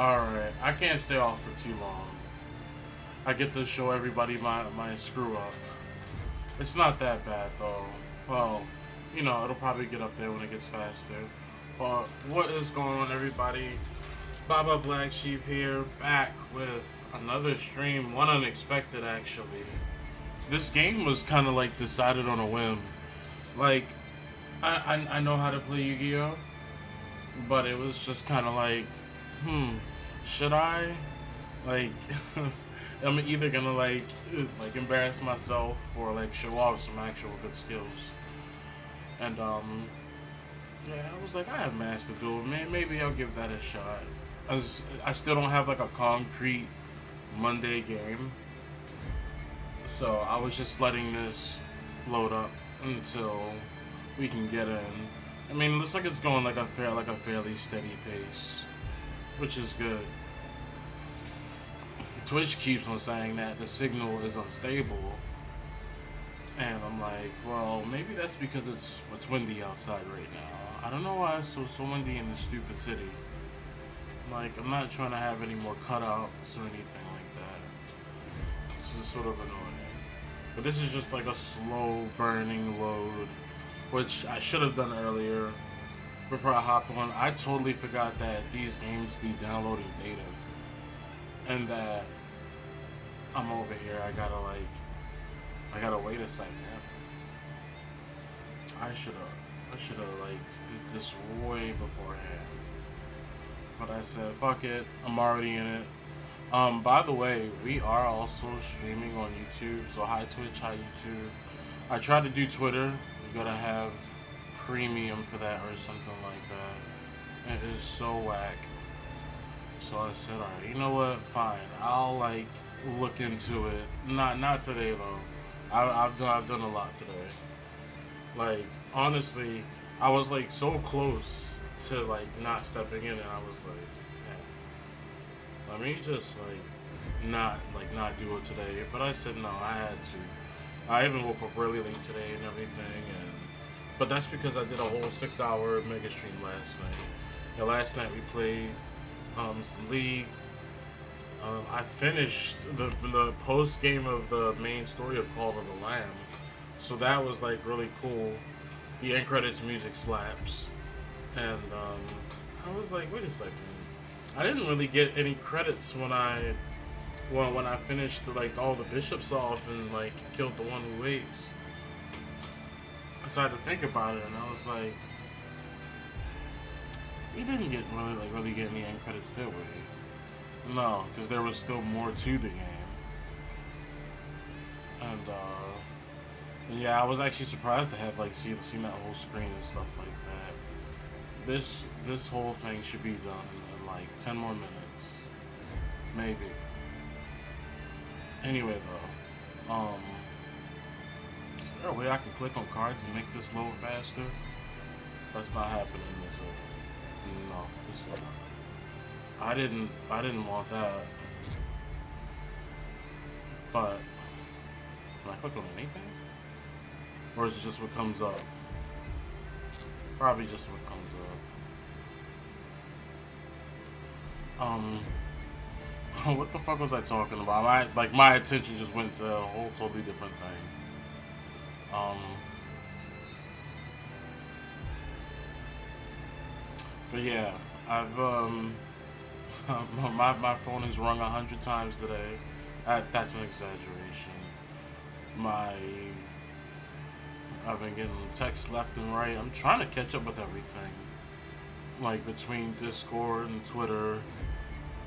Alright, I can't stay off for too long. I get to show everybody my screw up. It's not that bad though. Well, it'll probably get up there when it gets faster. But what is going on, everybody? Baba Black Sheep here, back with another stream. One unexpected, actually. This game was kind of like decided on a whim. Like, I know how to play Yu-Gi-Oh! But it was just kind of like, should I? Like, I'm either gonna like embarrass myself or like show off some actual good skills. And yeah, I was like, I have mastered Duel, man. Maybe I'll give that a shot. As I still don't have like a concrete Monday game, so I was just letting this load up until we can get in. I mean, it looks like it's going like a fairly steady pace, which is good. Twitch keeps on saying that the signal is unstable, and I'm like, well, maybe that's because it's windy outside right now. I don't know why it's so windy in this stupid city. Like, I'm not trying to have any more cutouts or anything like that. It's just sort of annoying. But this is just like a slow burning load, which I should have done earlier before I hopped on. I totally forgot that these games be downloading data, and that I'm over here. I gotta wait a second. I should have like did this way beforehand. But I said, fuck it, I'm already in it. By the way, we are also streaming on YouTube. So hi Twitch, hi YouTube. I tried to do Twitter. You gotta have premium for that or something like that. It is so whack. So I said, alright, you know what? Fine. I'll like look into it. Not today though. I've done a lot today. Like, honestly, I was like so close to like not stepping in, and I was like, yeah, let me just not do it today. But I said no, I had to. I even woke up really late today and everything, but that's because I did a whole 6-hour mega stream last night. And last night we played some League. I finished the post game of the main story of Call of the Lamb, so that was like really cool. The end credits music slaps. And I was like, wait a second. I didn't really get any credits when I finished like all the bishops off and like killed the one who waits. So I had to think about it, and I was like, we didn't really get any end credits, did we? No, because there was still more to the game. And yeah, I was actually surprised to have like seen that whole screen and stuff like that. This whole thing should be done in like 10 more minutes, maybe. Anyway though, is there a way I can click on cards and make this load faster? That's not happening, is it? No, it's not. I didn't want that. But can I click on anything? Or is it just what comes up? Probably just what comes up. What the fuck was I talking about? My attention just went to a whole totally different thing. But yeah, I've my phone has rung 100 times today. That's an exaggeration. I've been getting texts left and right. I'm trying to catch up with everything, like between Discord and Twitter,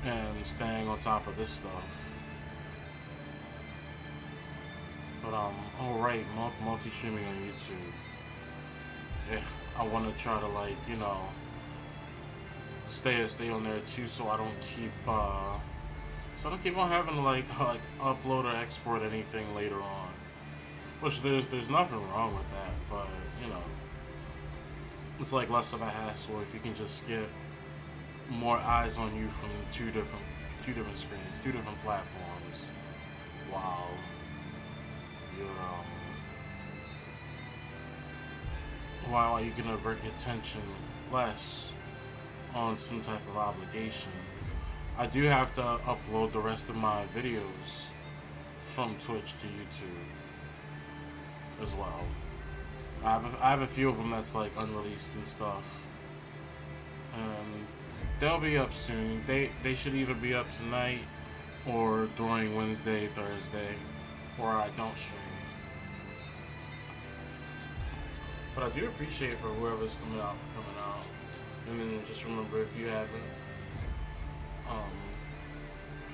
and staying on top of this stuff. But oh right, multi-streaming on YouTube. Yeah, I want to try to like stay on there too, so I don't keep on having to like upload or export anything later on. Which there's nothing wrong with that, but it's like less of a hassle if you can just get more eyes on you from two different screens, two different platforms, while you're while you can avert your attention less on some type of obligation I do have to upload the rest of my videos from Twitch to YouTube as well. I have a few of them that's like unreleased and stuff, and they'll be up soon. They should either be up tonight or during Wednesday, Thursday, or I don't stream. But I do appreciate for whoever's coming out for coming out. And then just remember, if you haven't,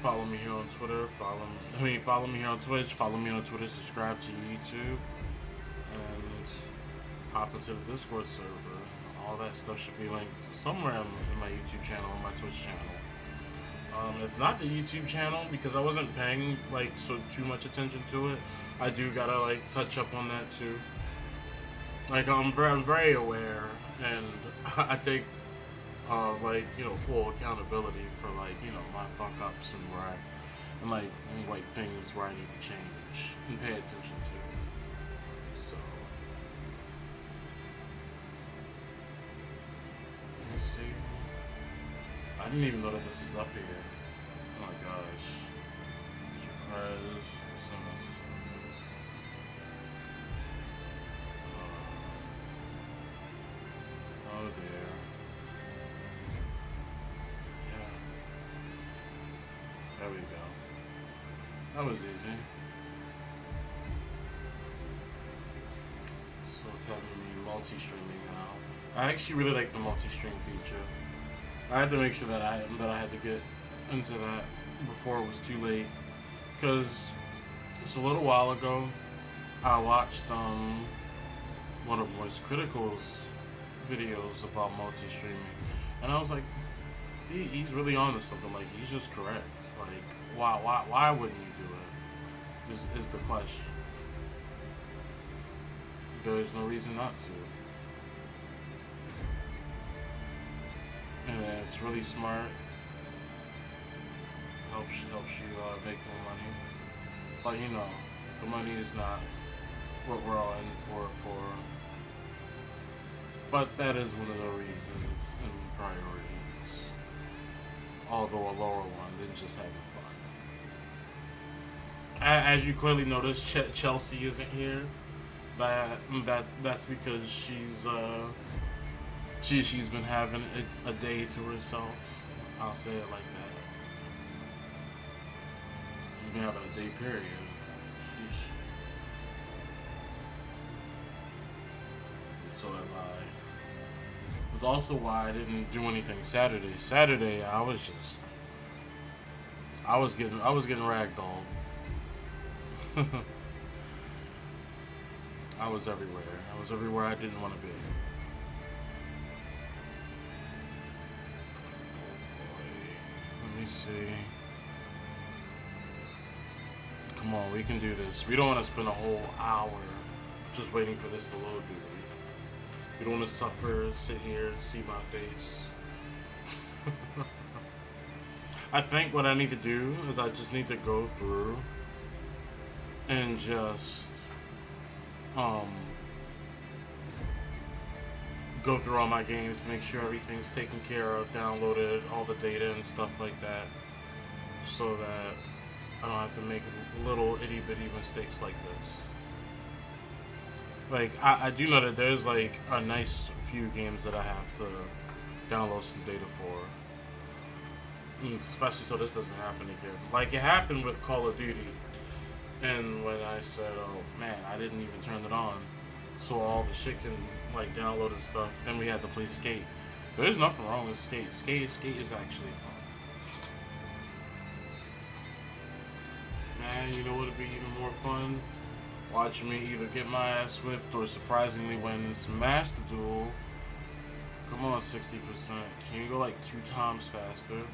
follow me here on Twitter. Follow me here on Twitch. Follow me on Twitter. Subscribe to YouTube, and hop into the Discord server. All that stuff should be linked somewhere in my YouTube channel or my Twitch channel. If not the YouTube channel, because I wasn't paying like too much attention to it, I do gotta like touch up on that too. Like I'm very aware, and I take like full accountability for like my fuck ups and like things where I need to change and pay attention to. So let me see. I didn't even know that this is up here. Oh my gosh. Surprise. Oh dear. Yeah. There we go. That was easy. So it's having me multi-streaming now. I actually really like the multi-stream feature. I had to make sure that I had to get into that before it was too late, because it's a little while ago I watched one of Moist Critical's videos about multi-streaming, and I was like, he's really on to something. Like, he's just correct. Like, why wouldn't you do it? Is the question. There's no reason not to. And it's really smart. Helps you make more money. But the money is not what we're all in for. But that is one of the reasons and priorities. Although a lower one than just having fun. As you clearly noticed, Chelsea isn't here. That's because she's been having a day to herself. I'll say it like that. She's been having a day period. So have I. It's also why I didn't do anything Saturday. Saturday, I was getting ragdolled. I was everywhere. I was everywhere I didn't want to be. Let me see. Come on, we can do this. We don't want to spend a whole hour just waiting for this to load, do we? We don't want to suffer, sit here, see my face. I think what I need to do is I just need to go through and just go through all my games, make sure everything's taken care of, downloaded, all the data and stuff like that, so that I don't have to make little itty bitty mistakes like this. Like, I do know that there's like a nice few games that I have to download some data for, especially so this doesn't happen again. Like, it happened with Call of Duty, and when I said, oh man, I didn't even turn it on, so all the shit can like download and stuff. Then we had to play Skate. There's nothing wrong with Skate. Skate is actually fun. Man, you know what would be even more fun? Watching me either get my ass whipped or surprisingly win in some Master Duel. Come on, 60%. Can you go like 2 times faster?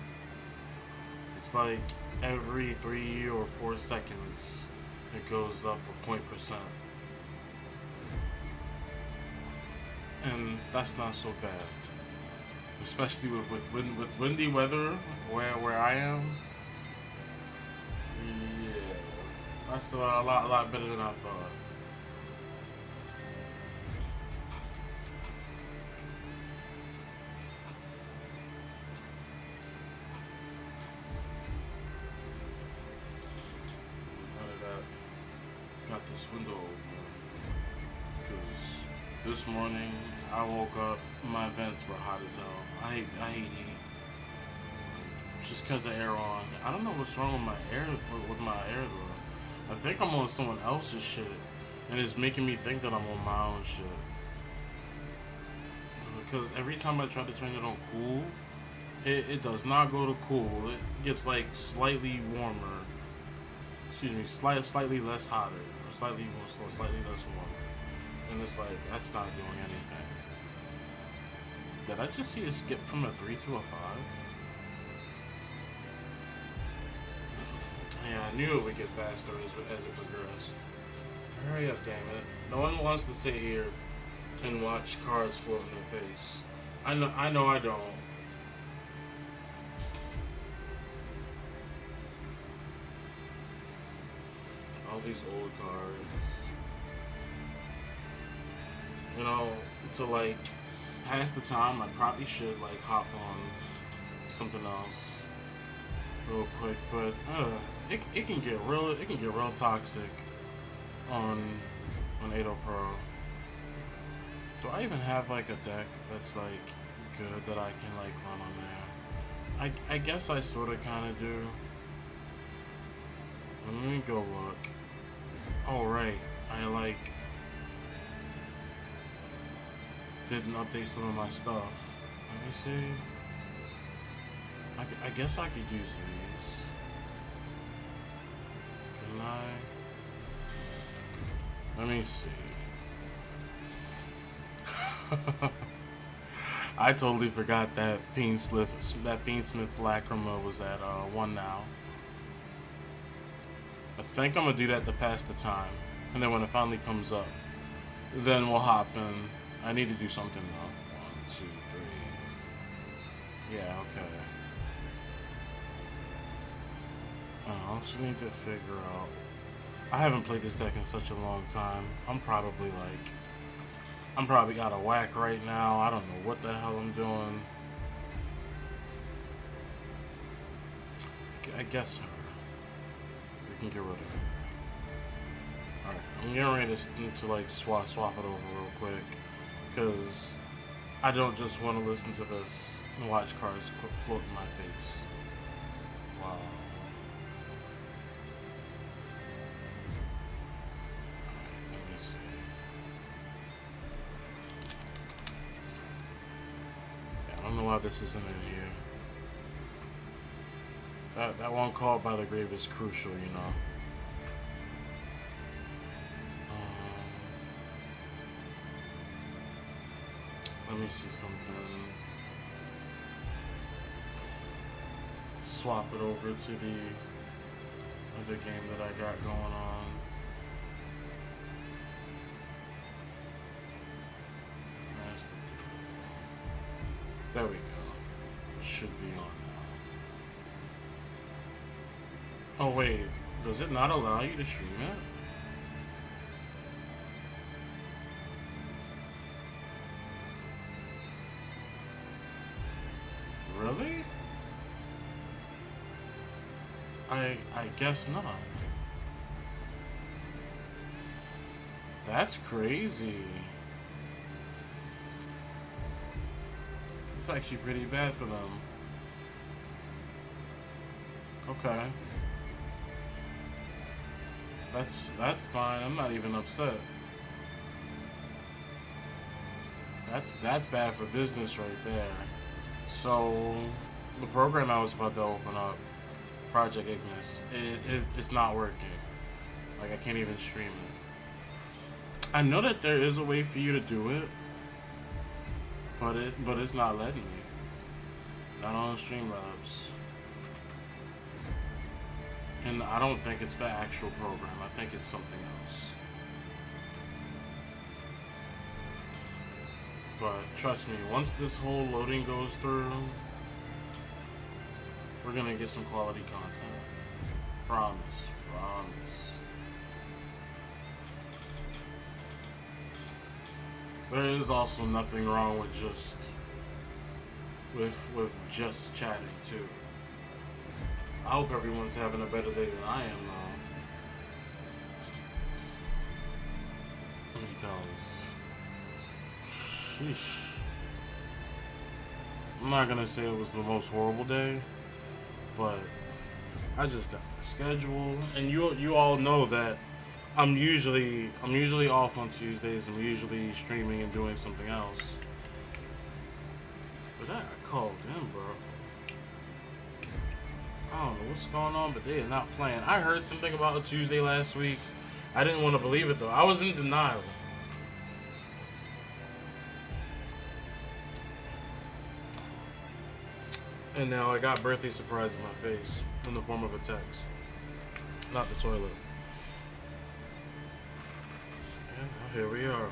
It's like every 3 or 4 seconds it goes up a point %. And that's not so bad. Especially with windy weather where I am. Yeah. That's a lot better than I thought. this window open. Because this morning I woke up, my vents were hot as hell. I hate heat. Just cut the air on. I don't know what's wrong with my air though. I think I'm on someone else's shit, and it's making me think that I'm on my own shit. Because every time I try to turn it on cool, it does not go to cool. It gets like slightly warmer. Excuse me, slightly less hotter, or slightly less warmer. And it's like, that's not doing anything. Did I just see it skip from a 3 to a 5? Yeah, I knew it would get faster as it progressed. Hurry up, damn it. No one wants to sit here and watch cars float in their face. I know I don't. All these old cars. You know, to like pass the time, I probably should like hop on something else real quick, but it can get real toxic on 80 Pro. Do I even have like a deck that's like good that I can like run on there? I guess I sort of kind of do. Let me go look. Oh right, I like didn't update some of my stuff. Let me see. I guess I could use these. Can I? Let me see. I totally forgot that Fiendsmith Lacrima was at 1 now. I think I'm gonna do that to pass the time, and then when it finally comes up, then we'll hop in. I need to do something though. 1, 2, 3. Yeah, okay. I also need to figure out. I haven't played this deck in such a long time. I'm probably out of whack right now. I don't know what the hell I'm doing. I guess her. We can get rid of her. Alright, I'm getting ready to like swap it over real quick. Because I don't just want to listen to this and watch cars float in my face. Wow. I don't know why this isn't in here. That one call by the grave is crucial, you know. Let me see something. Swap it over to the other game that I got going on. There we go. It should be on now. Oh wait, does it not allow you to stream it? Really? I guess not. That's crazy. It's actually pretty bad for them. Okay. That's fine. I'm not even upset. That's bad for business right there. So the program I was about to open up, Project Ignis, it's not working. Like I can't even stream it. I know that there is a way for you to do it, but it's not letting me. Not on Streamlabs. And I don't think it's the actual program. I think it's something else. But trust me, once this whole loading goes through, we're gonna get some quality content. Promise. There is also nothing wrong with just chatting too. I hope everyone's having a better day than I am because, sheesh. I'm not gonna say it was the most horrible day, but I just got my schedule, and you all know that I'm usually off on Tuesdays. I'm usually streaming and doing something else. But I got called in, bro. I don't know what's going on, but they are not playing. I heard something about a Tuesday last week. I didn't want to believe it though. I was in denial. And now I got birthday surprise in my face in the form of a text. Not the toilet. And now here we are.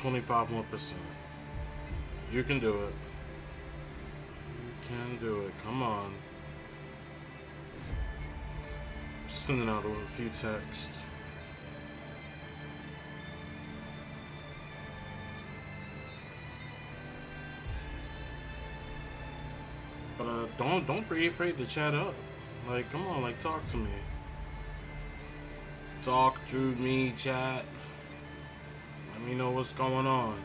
$25 more. You can do it. You can do it. Come on. Sending out a few texts. But don't be afraid to chat up. Like, come on, like, talk to me. Talk to me, chat. Let me know what's going on.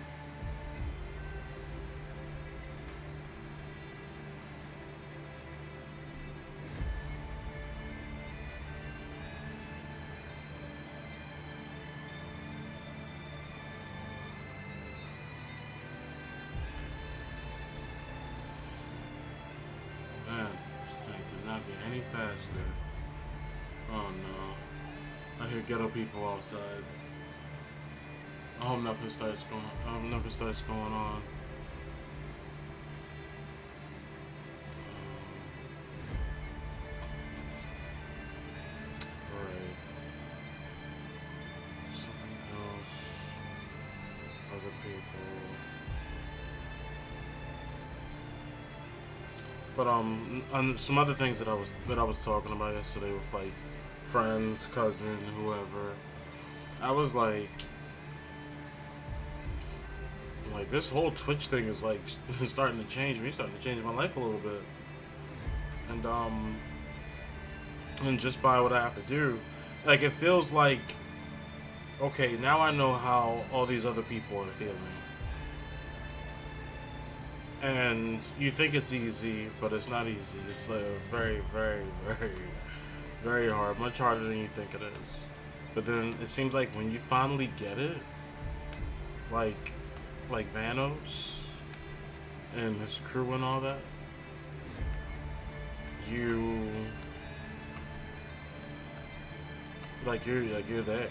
Man, this thing cannot get any faster. Oh no. I hear ghetto people outside. I hope nothing starts going on. Right. Something else. Other people. But some other things that I was talking about yesterday with like friends, cousin, whoever. I was like this whole Twitch thing is like starting to change me, starting to change my life a little bit, and just by what I have to do, like it feels like, okay, now I know how all these other people are feeling, and you think it's easy, but it's not easy. It's like very, very, very, very hard, much harder than you think it is. But then it seems like when you finally get it, like Vanos and his crew and all that, you're there.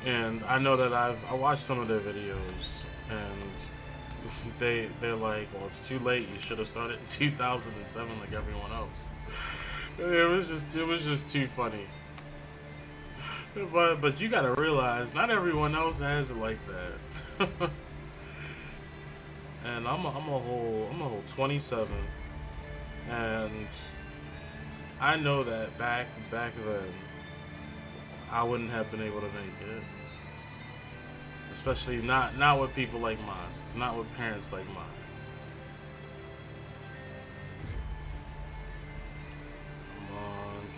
And I know that I watched some of their videos, and they're like, well, it's too late. You should have started in 2007 like everyone else. It was just too funny. But you gotta realize, not everyone else has it like that. And I'm a whole 27, and I know that back then I wouldn't have been able to make it, especially not with people like mine. It's not with parents like mine.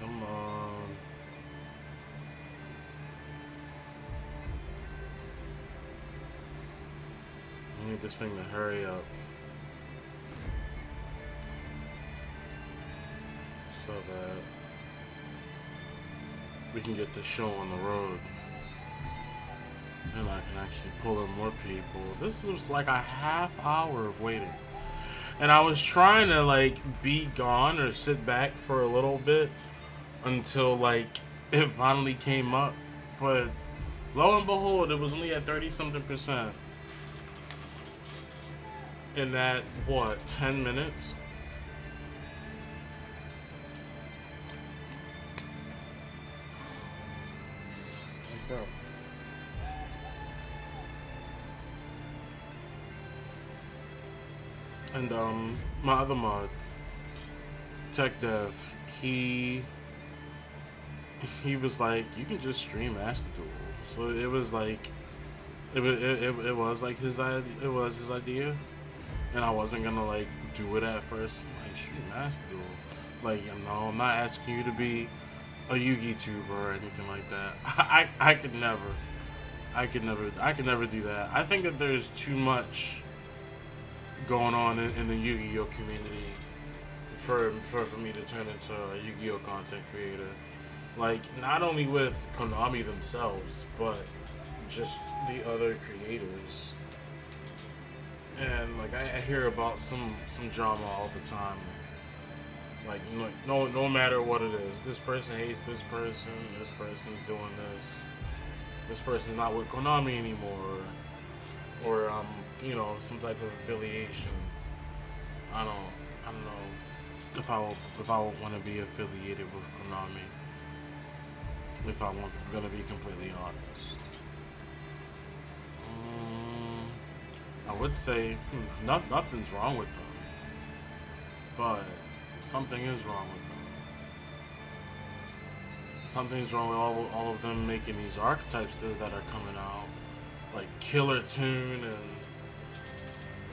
Come on. I need this thing to hurry up so that we can get this show on the road and I can actually pull in more people. This was like a half hour of waiting, and I was trying to like be gone or sit back for a little bit until like it finally came up, but lo and behold, it was only at 30-something% in that, what, 10 minutes? And my other mod, Tech Dev, he was like, you can just stream Master Duel. So it was like, it was like his idea. It was his idea, and I wasn't gonna like do it at first. Like stream Master Duel, like no, I'm not asking you to be a Yugi tuber or anything like that. I could never. I could never do that. I think that there's too much going on in the Yu-Gi-Oh community for me to turn into a Yu-Gi-Oh content creator. Like not only with Konami themselves, but just the other creators. And like I hear about some drama all the time. Like no matter what it is, this person hates this person. This person's doing this. This person's not with Konami anymore, or some type of affiliation. I don't know if I want to be affiliated with Konami. If I'm gonna be completely honest, I would say nothing's wrong with them, but something is wrong with them. Something's wrong with all of them making these archetypes that are coming out, like Killer Tune and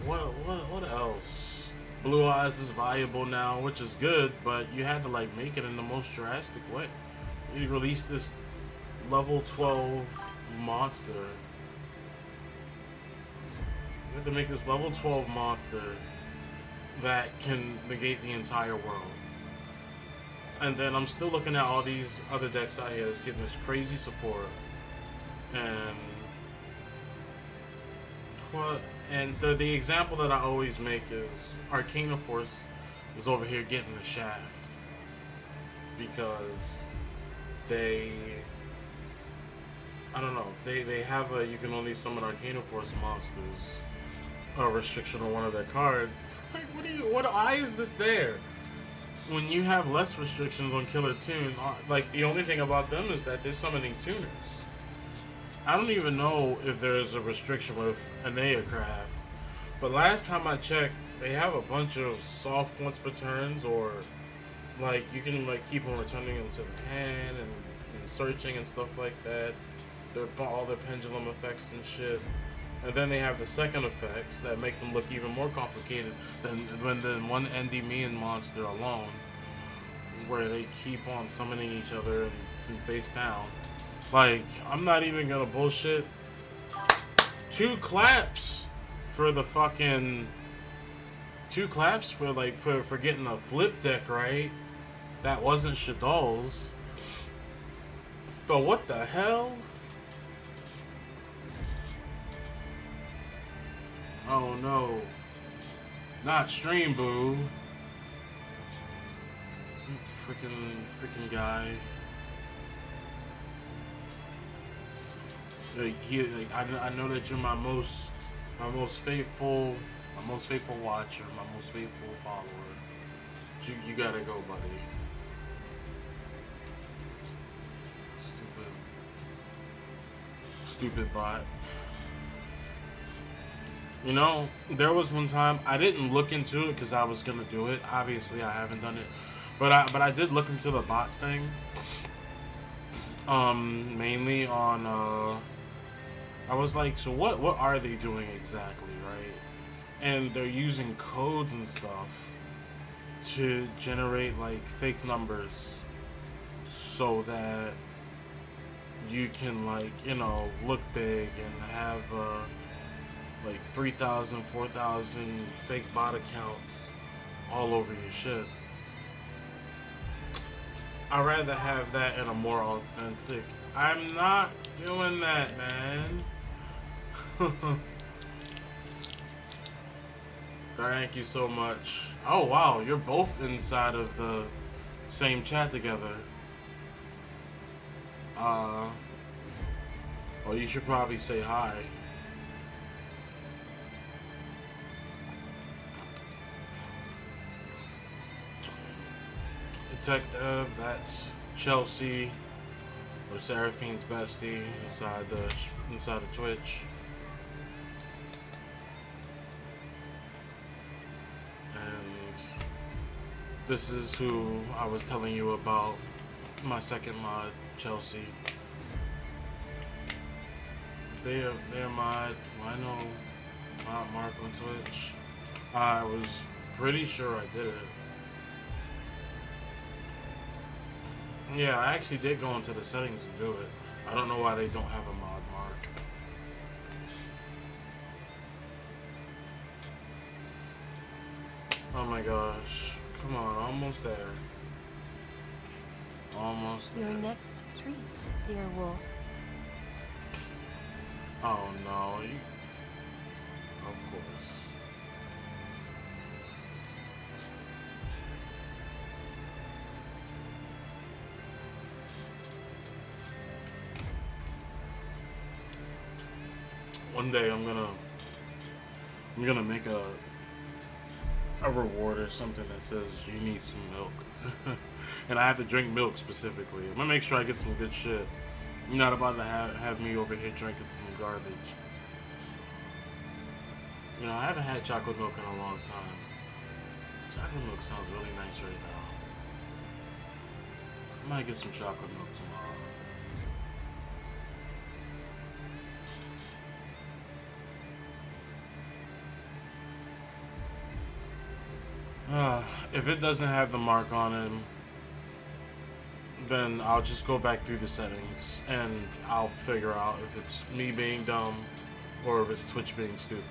what else? Blue Eyes is viable now, which is good, but you had to like make it in the most drastic way. You released this level 12 monster. You have to make this level 12 monster that can negate the entire world. And then I'm still looking at all these other decks out here that's getting this crazy support. And the example that I always make is Arcana Force is over here getting the shaft. Because I don't know, they have a you can only summon Arcana Force monsters a restriction on one of their cards. Like why is this there? When you have less restrictions on Killer Tune, like the only thing about them is that they're summoning tuners. I don't even know if there's a restriction with Aneacraft, but last time I checked, they have a bunch of soft once per turns, or like you can like keep on returning them to the hand and searching and stuff like that. They're all their pendulum effects and shit. And then they have the second effects that make them look even more complicated than one Endymion monster alone, where they keep on summoning each other and face down. Like, I'm not even gonna bullshit. 2 claps for the fucking 2 claps for like for getting a flip deck right. That wasn't Shadol's. But what the hell? Oh no. Not Stream Boo. Freaking guy. I know that you're my most faithful watcher, my most faithful follower. You gotta go, buddy. Stupid bot. You know, there was one time I didn't look into it because I was gonna do it. Obviously, I haven't done it, but I did look into the bots thing. Mainly on I was like, so what are they doing exactly, right? And they're using codes and stuff to generate like fake numbers so that you can like, look big and have like 3,000, 4,000 fake bot accounts all over your shit. I'd rather have that in a more authentic. I'm not doing that, man. Thank you so much. Oh wow, you're both inside of the same chat together. Well, you should probably say hi. Tech Dev, that's Chelsea or Seraphine's bestie inside of Twitch. This is who I was telling you about, my second mod, Chelsea. They're mod. I know mod Mark on Twitch. I was pretty sure I did it. Yeah, I actually did go into the settings and do it. I don't know why they don't have a mod Mark. Oh my gosh. Come on, almost there. Almost there. Your next treat, dear wolf. Oh no. Of course. One day I'm gonna make a reward or something that says you need some milk. And I have to drink milk specifically. I'm gonna make sure I get some good shit. You're not about to have me over here drinking some garbage. You know, I haven't had chocolate milk in a long time. Chocolate milk sounds really nice right now. I might get some chocolate milk tomorrow. If it doesn't have the mark on it, then I'll just go back through the settings and I'll figure out if it's me being dumb or if it's Twitch being stupid.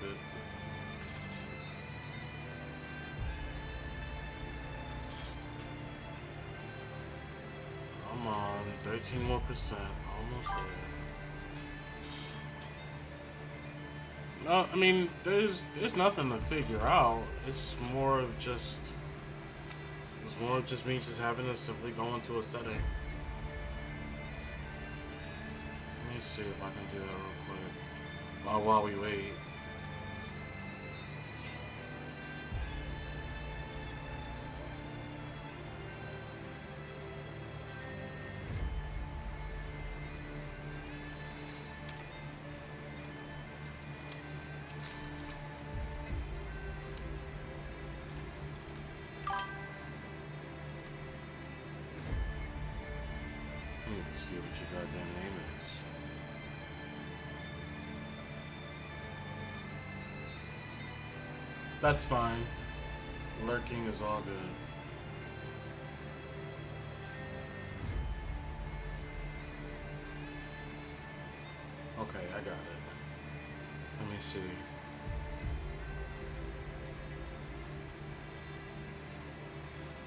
Come on, 13 more percent, almost there. No, I mean, there's nothing to figure out. It's more of just me just having to simply go into a setting. Let me see if I can do that real quick while we wait. See what your goddamn name is. That's fine. Lurking is all good. Okay, I got it. Let me see.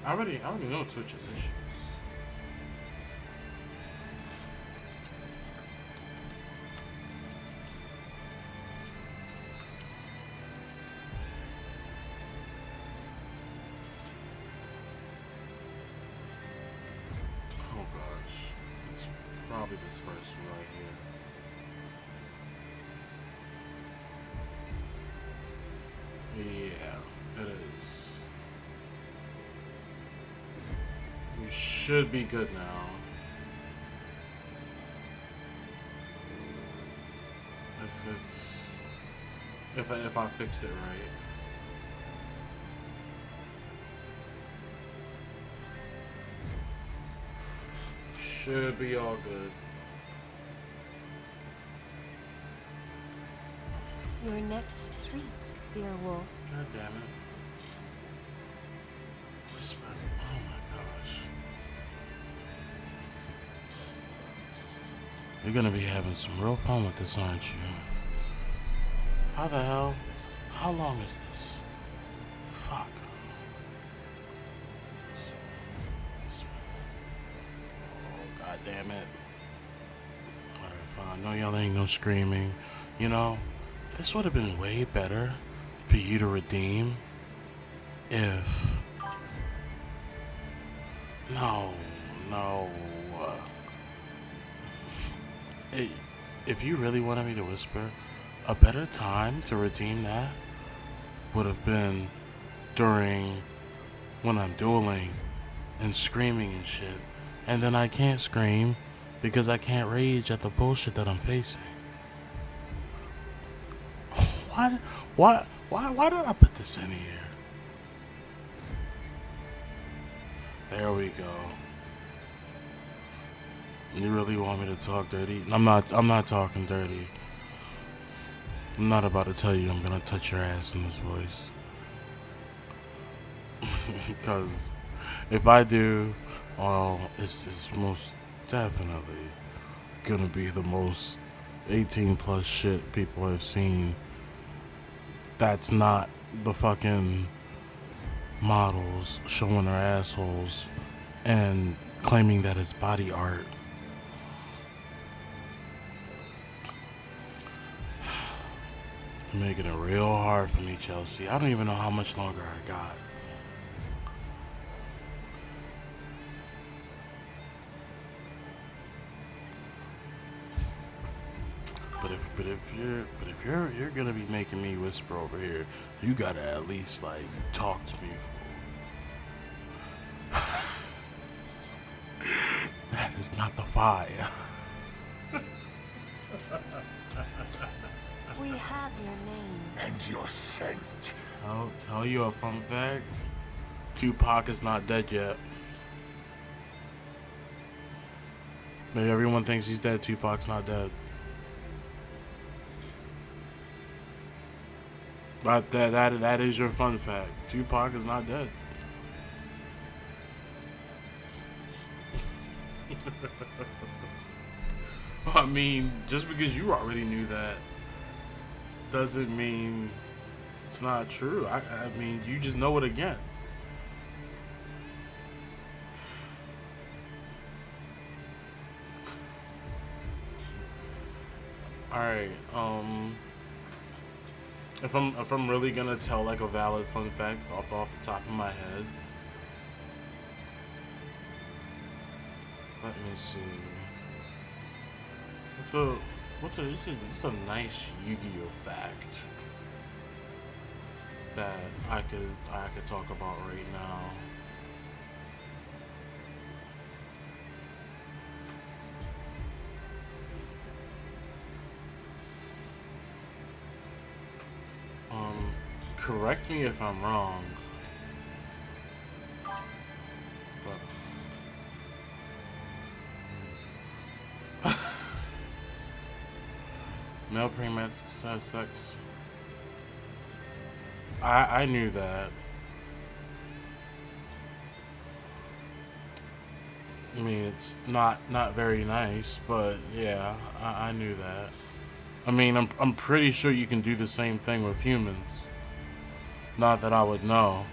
I already know Twitch's issues. Probably this first one right here. Yeah, it is. We should be good now. If I fixed it right. Should be all good. Your next treat, dear wolf. God damn it. Whisper. Oh my gosh. You're gonna be having some real fun with this, aren't you? How the hell? How long is this? Fuck. God damn it. Alright, fine. No yelling, no screaming. You know, this would have been way better for you to redeem if... No. If you really wanted me to whisper, a better time to redeem that would have been during when I'm dueling and screaming and shit. And then I can't scream because I can't rage at the bullshit that I'm facing. Why did I put this in here? There we go. You really want me to talk dirty? I'm not talking dirty. I'm not about to tell you I'm gonna touch your ass in this voice. Because if I do, well, it's most definitely gonna be the most 18 plus shit people have seen. That's not the fucking models showing their assholes and claiming that it's body art. You're making it real hard for me, Chelsea. I don't even know how much longer I got. But if you're gonna be making me whisper over here, you gotta at least like talk to me. That is not the fire. We have your name. And your scent. I'll tell you a fun fact. Tupac is not dead yet. Maybe everyone thinks he's dead. Tupac's not dead. But that is your fun fact. Tupac is not dead. I mean, just because you already knew that doesn't mean it's not true. I mean, you just know it again. Alright, if I'm really gonna tell like a valid fun fact off the top of my head, let me see. It's a nice Yu-Gi-Oh fact that I could talk about right now. Correct me if I'm wrong, but male primates have sex. I knew that. I mean, it's not very nice, but yeah, I knew that. I mean, I'm pretty sure you can do the same thing with humans. Not that I would know.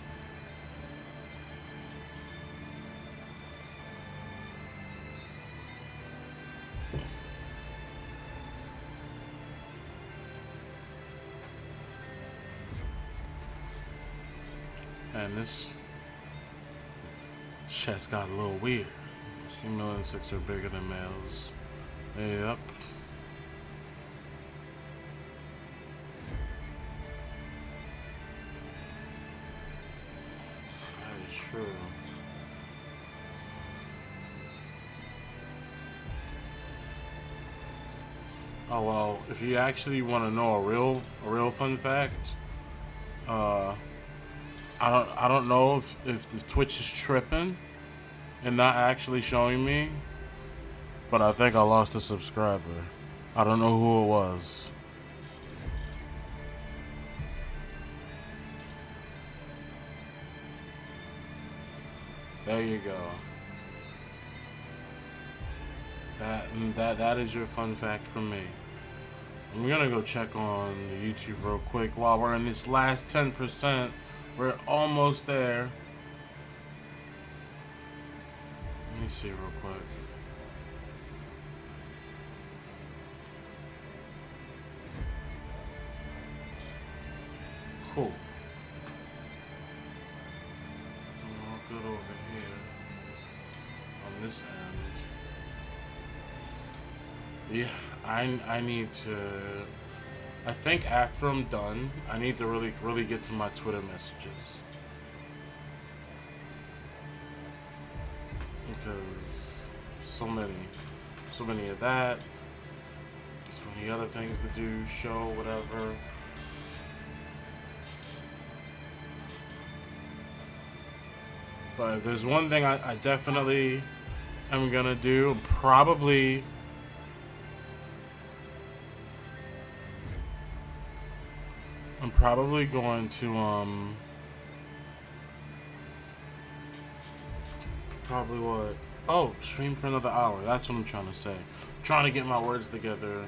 And this chest got a little weird. Female insects are bigger than males. Yep. That is true. Oh well, if you actually want to know a real fun fact, I don't know if the Twitch is tripping and not actually showing me, but I think I lost a subscriber. I don't know who it was. There you go. That is your fun fact from me. I'm gonna go check on the YouTube real quick while we're in this last 10%. We're almost there. Let me see real quick. Cool. All good over here. On this end. Yeah, I need to. I think after I'm done, I need to really get to my Twitter messages. Because so many of that, so many other things to do, show, whatever. But if there's one thing I definitely am gonna do, I'm probably going to probably what? Oh, stream for another hour. That's what I'm trying to say. I'm trying to get my words together.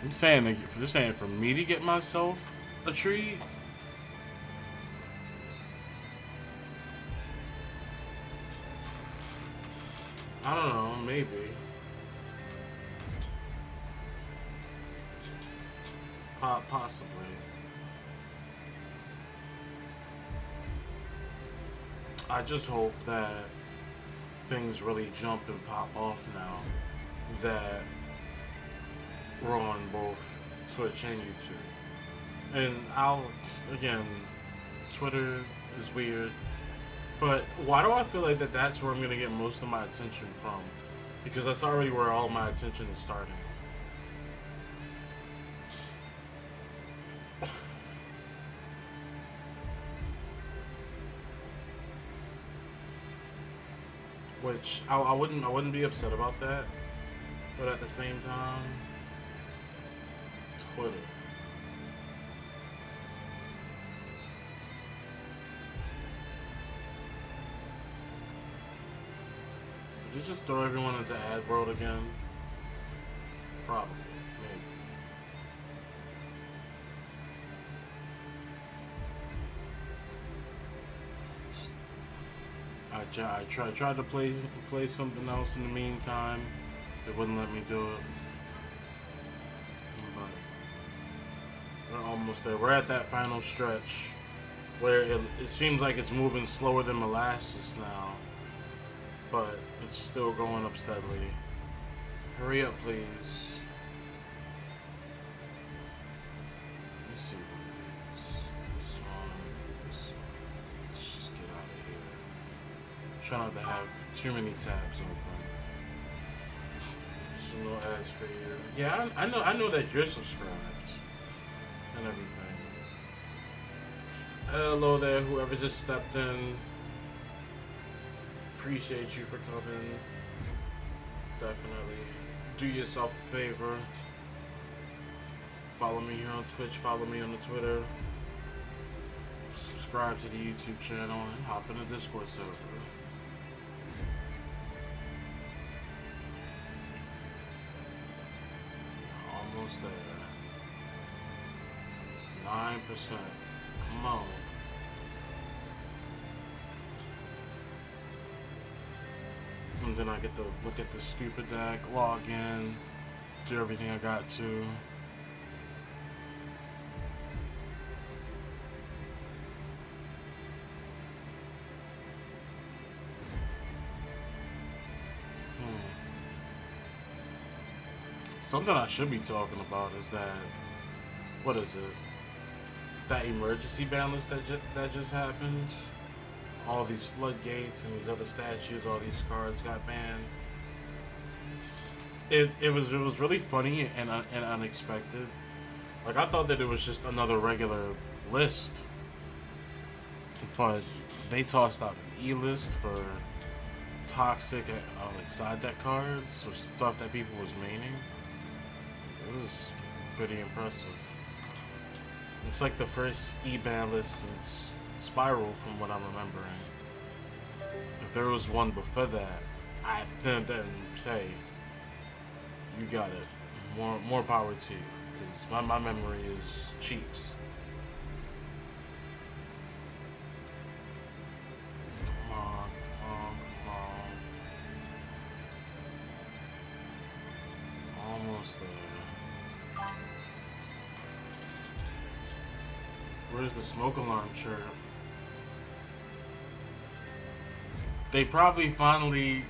I'm saying they're saying for me to get myself a treat. I don't know, maybe. Possibly. I just hope that things really jump and pop off now that we're on both Twitch and YouTube. And again, Twitter is weird, but why do I feel like that's where I'm gonna get most of my attention from? Because that's already where all my attention is starting. Which I wouldn't be upset about that, but at the same time, Twitter. Did you just throw everyone into ad world again? Probably, maybe. I tried to play something else in the meantime. It wouldn't let me do it. But we're almost there. We're at that final stretch where it seems like it's moving slower than molasses now, but it's still going up steadily. Hurry up, please. Let me see what it is. This one. Let's just get out of here. Try not to have too many tabs open. So no ads for you. Yeah, I know that you're subscribed and everything. Hello there, whoever just stepped in. Appreciate you for coming. Definitely. Do yourself a favor. Follow me here on Twitch, follow me on the Twitter. Subscribe to the YouTube channel and hop in the Discord server. Almost there. 9%. Come on. And then I get to look at the stupid deck, log in, do everything I got to. Something I should be talking about is that, what is it? That emergency ban list that just happened. All these floodgates and these other statues, all these cards got banned. It was really funny and unexpected. Like, I thought that it was just another regular list, but they tossed out an E-list for toxic like side deck cards or stuff that people was maining. It was pretty impressive. It's like the first E-ban list since Spiral, from what I'm remembering. If there was one before that, then hey, you got it. More power to you, because my memory is cheeks. Come on. Almost there. Where's the smoke alarm chirp? They probably finally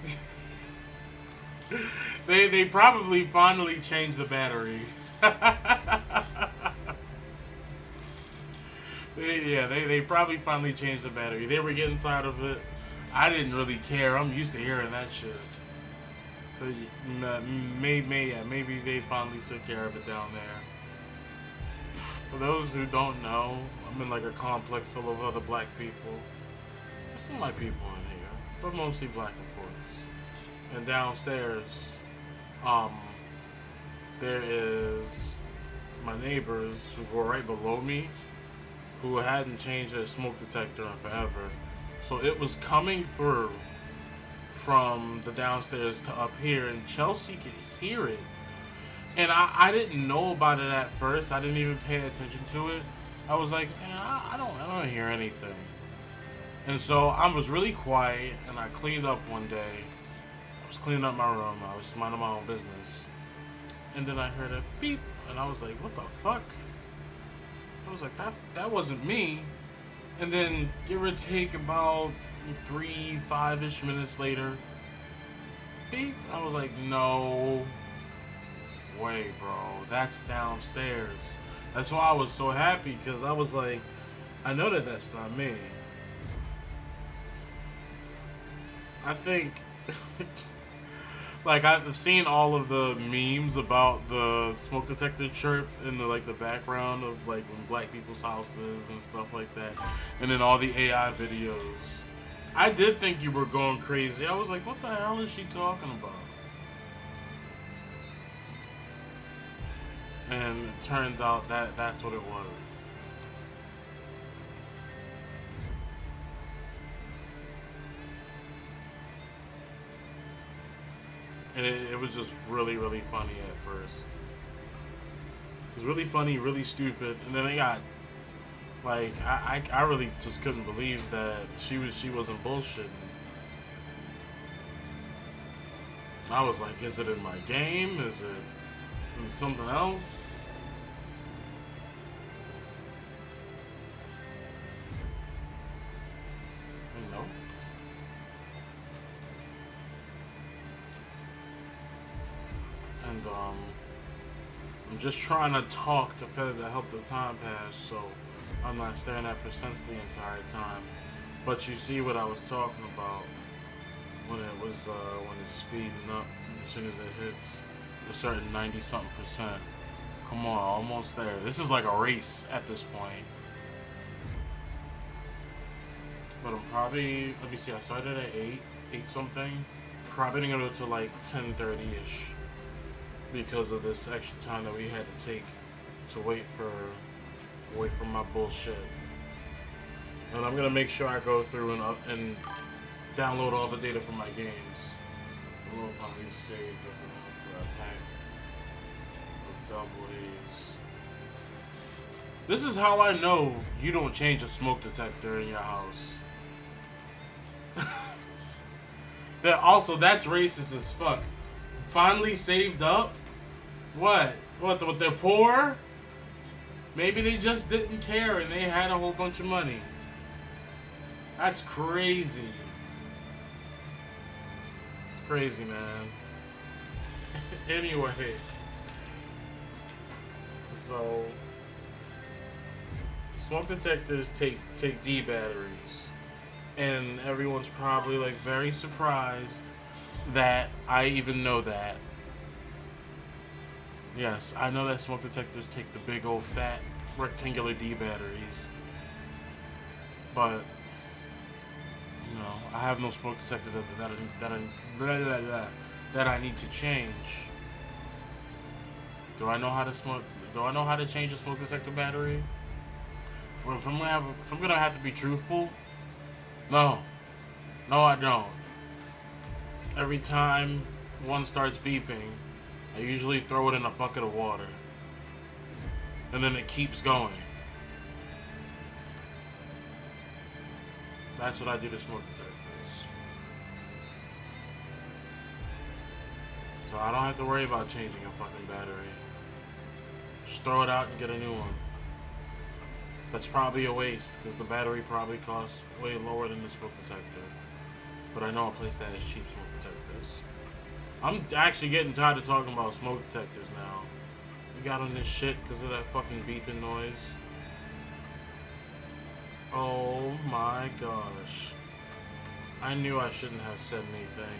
they probably finally changed the battery. They probably finally changed the battery. They were getting tired of it. I didn't really care. I'm used to hearing that shit. But maybe they finally took care of it down there. For those who don't know, I'm in like a complex full of other black people. There's some white people in here, but mostly black, of course. And downstairs, um, there is my neighbors who were right below me, who hadn't changed their smoke detector in forever. So it was coming through from the downstairs to up here, and Chelsea could hear it. And I didn't know about it at first. I didn't even pay attention to it. I was like, man, I don't hear anything. And so I was really quiet, and I cleaned up one day. I was cleaning up my room. I was minding my own business. And then I heard a beep, and I was like, what the fuck? I was like, that wasn't me. And then give or take about 5-ish minutes later, beep. I was like, no way, bro. That's downstairs. That's why I was so happy, because I was like, I know that that's not me. I think, like, I've seen all of the memes about the smoke detector chirp in the like the background of like when black people's houses and stuff like that, and then all the AI videos. I did think you were going crazy. I was like, what the hell is she talking about? And it turns out that that's what it was. And it was just really, really funny at first. It was really funny, really stupid, and then it got like I really just couldn't believe that she wasn't bullshitting. I was like, is it in my game? Is it in something else? You know. And I'm just trying to talk to help the time pass, so I'm not staring at percents the entire time. But you see what I was talking about when it's speeding up as soon as it hits a certain 90-something%. Come on, almost there. This is like a race at this point. But I'm probably, let me see, I started at 8 something. Probably gonna go to like 10:30ish because of this extra time that we had to take to wait for my bullshit. And I'm gonna make sure I go through and download all the data from my games. I don't know if I'm saved for a pack of double A's. This is how I know you don't change a smoke detector in your house. That's racist as fuck. Finally saved up? What? What, they're poor? Maybe they just didn't care and they had a whole bunch of money. That's crazy. Crazy, man. Anyway. So, smoke detectors take D batteries. And everyone's probably like very surprised that I even know that. Yes, I know that smoke detectors take the big old fat rectangular D batteries. But, you know, I have no smoke detector that I need to change. Do I know how to change a smoke detector battery? If I'm gonna have to be truthful, no, I don't. Every time one starts beeping, I usually throw it in a bucket of water, and then it keeps going. That's what I do to smoke detectors. So I don't have to worry about changing a fucking battery. Just throw it out and get a new one. That's probably a waste, because the battery probably costs way lower than the smoke detector. But I know a place that has cheap smoke detectors. I'm actually getting tired of talking about smoke detectors now. We got on this shit because of that fucking beeping noise. Oh my gosh. I knew I shouldn't have said anything.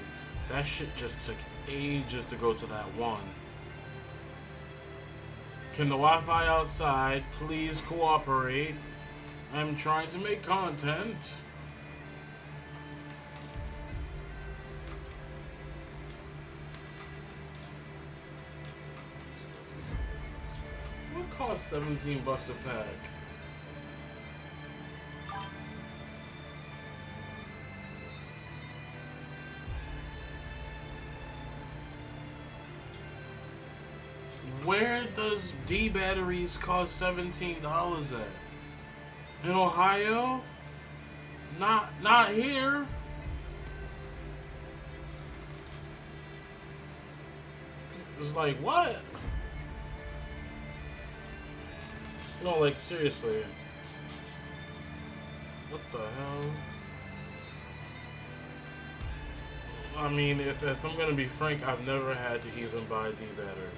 That shit just took ages to go to that one. Can the Wi-Fi outside please cooperate? I'm trying to make content. What costs 17 bucks a pack? Where does D batteries cost $17 at? In Ohio? Not here. It's like, what? No, like, seriously. What the hell? I mean, if I'm gonna be frank, I've never had to even buy D batteries.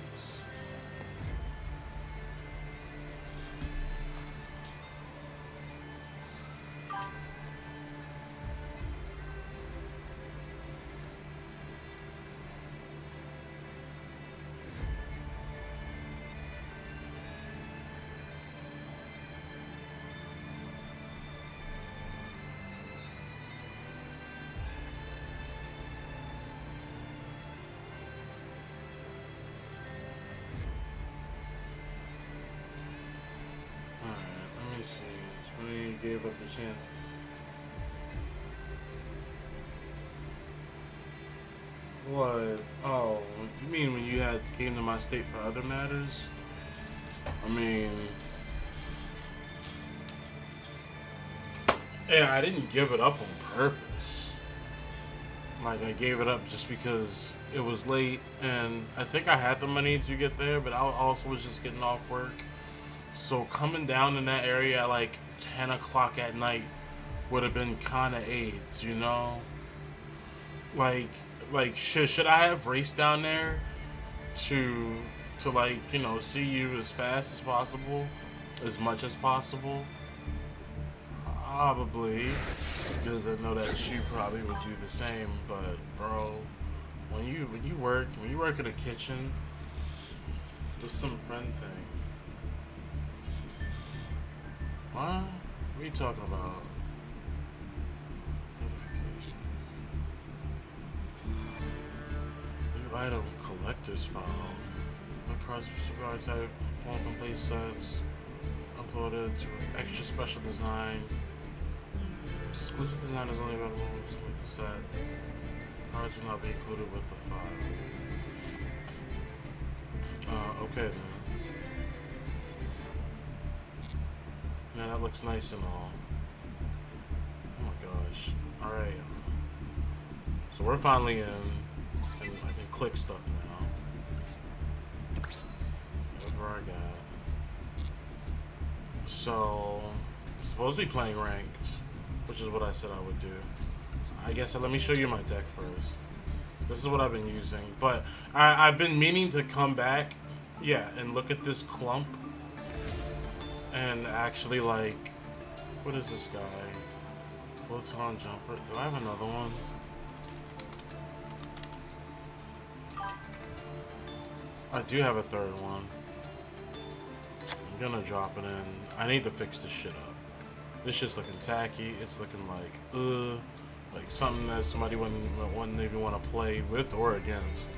Gave up the chance. What? Oh, you mean when you came to my state for other matters? I mean, yeah, I didn't give it up on purpose. Like, I gave it up just because it was late, and I think I had the money to get there, but I also was just getting off work. So coming down in that area at like 10 o'clock at night would have been kind of AIDS, you know? Like should I have raced down there to like, you know, see you as fast as possible, as much as possible? Probably, because I know that she probably would do the same. But bro, when you work in a kitchen, it's some friend thing. What? What are you talking about? Notifications. New item collector's file. My cards for type form from play sets. Uploaded to extra special design. Exclusive design is only available with the set. Cards will not be included with the file. Okay then. Yeah, that looks nice and all. Oh my gosh. Alright. So we're finally in. And I can click stuff now. Whatever I got. So, I'm supposed to be playing ranked, which is what I said I would do. I guess let me show you my deck first. This is what I've been using. But I've been meaning to come back, yeah, and look at this clump. And actually, like, what is this guy? Photon jumper. Do I have another one? I do have a third one. I'm gonna drop it in. I need to fix this shit up. This shit's looking tacky. It's looking like something that somebody wouldn't even want to play with or against.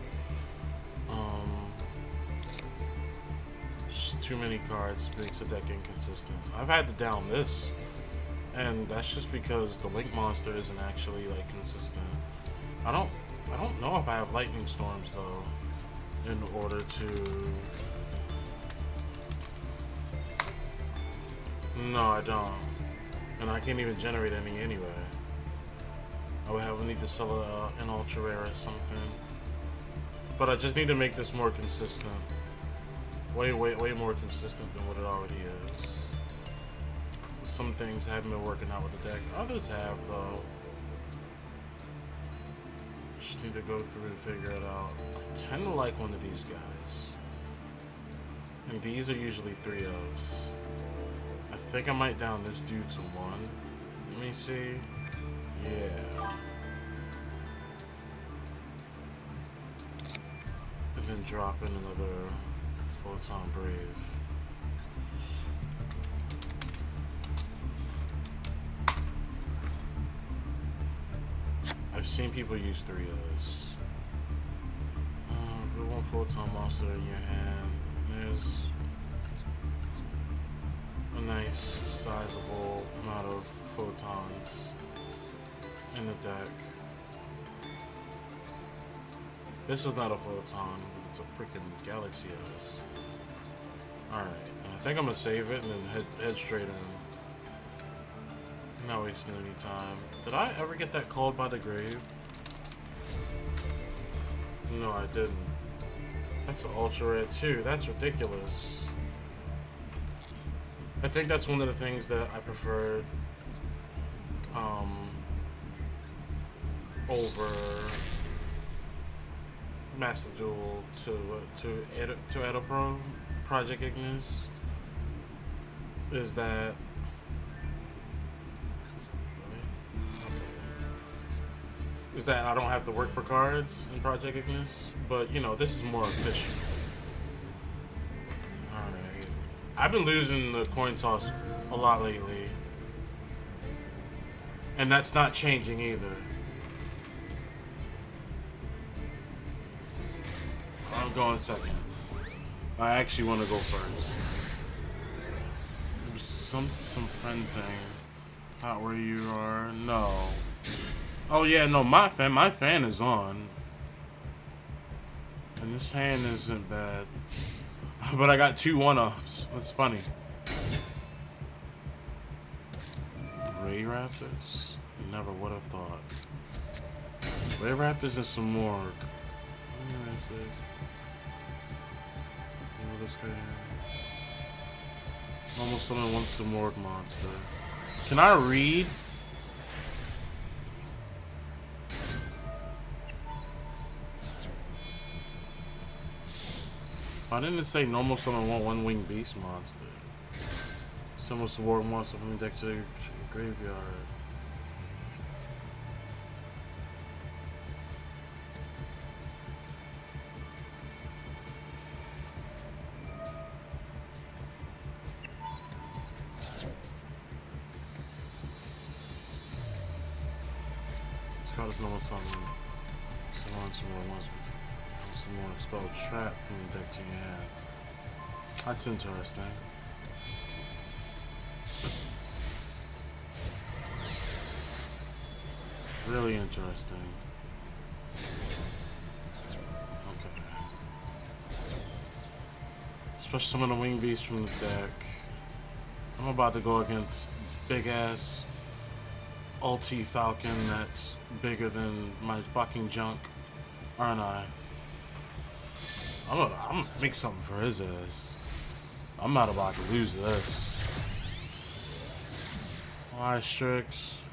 Just too many cards makes the deck inconsistent. I've had to down this, and that's just because the Link monster isn't actually like consistent. I don't know if I have lightning storms though, in order to. No, I don't, and I can't even generate any anyway. I would need to sell an ultra rare or something, but I just need to make this more consistent. Way more consistent than what it already is. Some things haven't been working out with the deck. Others have, though. Just need to go through and figure it out. I tend to like one of these guys. And these are usually 3-ofs. I think I might down this dude to 1. Let me see. Yeah. And then drop in another Photon Brave. I've seen people use 3 of this. Put 1 Photon monster in your hand. There's a nice, sizable amount of photons in the deck. This is not a photon, it's a freaking Galaxies. Alright, and I think I'm gonna save it and then head straight in. Not wasting any time. Did I ever get that called by the grave? No, I didn't. That's an ultra rare too. That's ridiculous. I think that's one of the things that I preferred over Master Duel to Edo Pro Project Ignis is that I don't have to work for cards in Project Ignis, but you know, this is more efficient. Alright. I've been losing the coin toss a lot lately. And that's not changing either. I'm going second. I actually want to go first. There's some friend thing. Not where you are. No. Oh yeah, no, my fan is on. And this hand isn't bad. But I got 2 1-offs. That's funny. Ray Raptors? Never would have thought. Ray Raptors and some Morgue. Almost someone wants the Morgue monster. Can I read? Why didn't it say normal summon 1 winged beast monster? Summon sword monster from the deck to the graveyard. This card is normal summon. Summon some more monsters. Some more expelled trap from the deck to your hand. That's interesting. Really interesting. Okay. Especially some of the wing beasts from the deck. I'm about to go against big ass ulti falcon that's bigger than my fucking junk, aren't I? I'm gonna make something for his ass. I'm not about to lose this. Why Strix?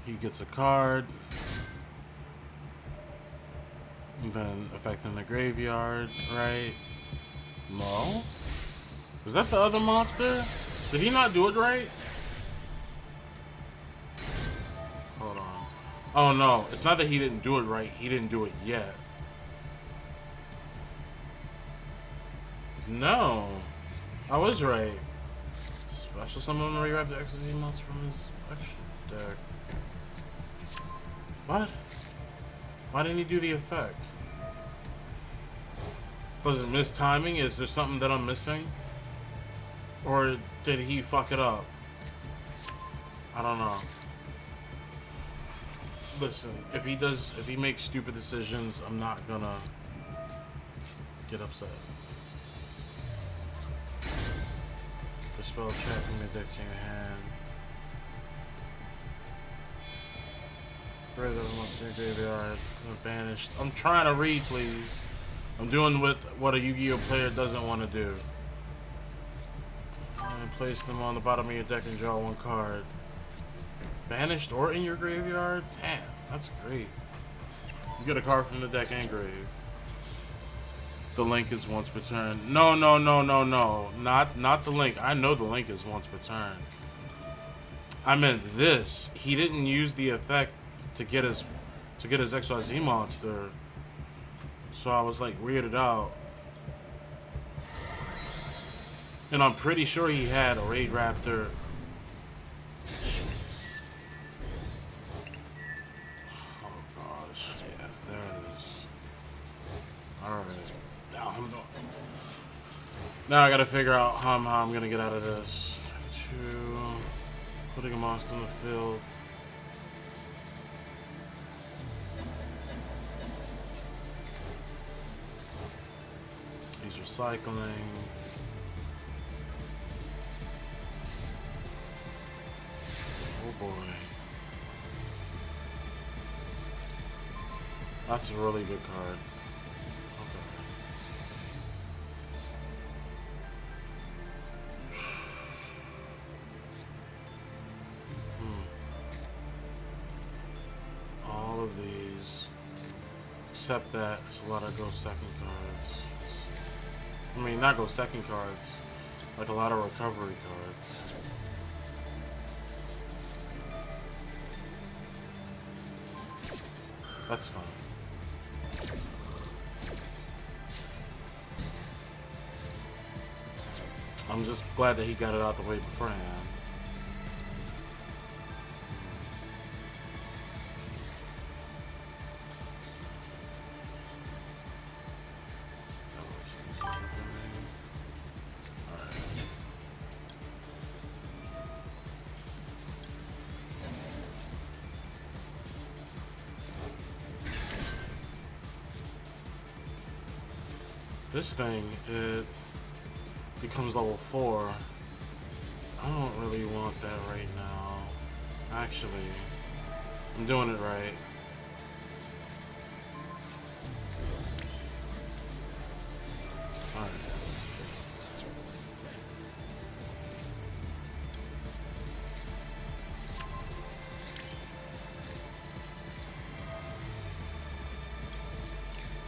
He gets a card. And then affecting the graveyard, right? No? Is that the other monster? Did he not do it right? Hold on. Oh no, it's not that he didn't do it right, he didn't do it yet. No, I was right. Special summon Ray Raptor XZ monster from his extra deck. What? Why didn't he do the effect? Was it mistiming? Is there something that I'm missing? Or did he fuck it up? I don't know. Listen, if he makes stupid decisions, I'm not gonna get upset. Dispel trap from your deck to your hand. Red of monster graveyard. Banished. I'm trying to read, please. I'm doing what a Yu-Gi-Oh player doesn't want to do. And place them on the bottom of your deck and draw 1 card. Banished or in your graveyard? Damn, that's great. You get a card from the deck and grave. The link is once per turn. No. Not the link. I know the link is once per turn. I meant this. He didn't use the effect to get his XYZ monster. So I was like weirded out. And I'm pretty sure he had a Raid Raptor. Jeez. Oh gosh. Yeah, there it is. Alright. Now I gotta figure out how I'm gonna get out of this. 2, putting a monster in the field. He's recycling. Oh boy. That's a really good card. All of these, except that it's a lot of go second cards. I mean, not go second cards, like a lot of recovery cards. That's fine. I'm just glad that he got it out the way beforehand. This thing, it becomes level 4. I don't really want that right now. Actually, I'm doing it right. Alright.